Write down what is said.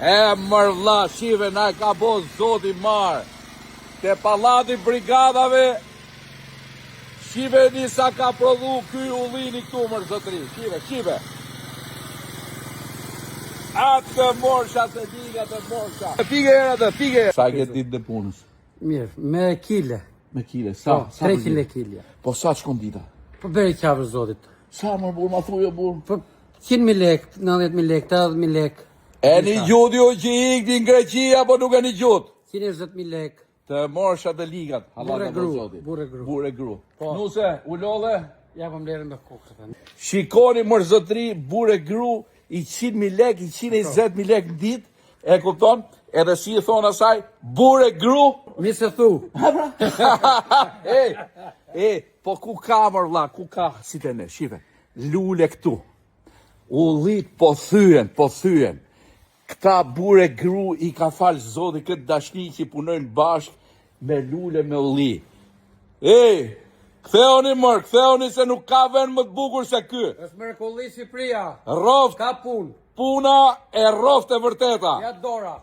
Mër vlla, shive na ka bo zoti marë. Te pallati brigadave, shive nisa ka prodhu ky ullini këtu mër zotri. Shive. Atë të morsha, të liga të morsha. Pige. Sa ke ditë dhe punës? Mirë, me kile. Me kile, sa? Po, 3 kile kilja. Po sa shkon dita? Po beri qafër zotit. Sa më burë, ma thujo burë? Po 100.000 lek, 90.000 lek, 80.000 lek. E një gjutë ju që i ikti në Greqi, apo nuk e një gjutë? 120.000 lek. Të morsha të ligat. Burre gru. Burre gru. Nuse, u lodhe? Ja po mlerën me kokë. Shikoni mërzotri, burre gru, i 100.000 lek, i 120.000 lek në dit, e kupton? Edhe si i thonë asaj, burre gru. Mi se thu. Po ku ka mër vlla, ku ka, si të ne, shive, lule këtu. Ullit po thyen. Këta burre gru i ka falë zoti këtë dashni që punojnë bashkë me lule me ulli. Ktheoni se nuk ka vend më të bukur se ky. Është mrekulli Shqipëria. Rroft, Ka punë. puna e rroft e vërteta. Ja dora.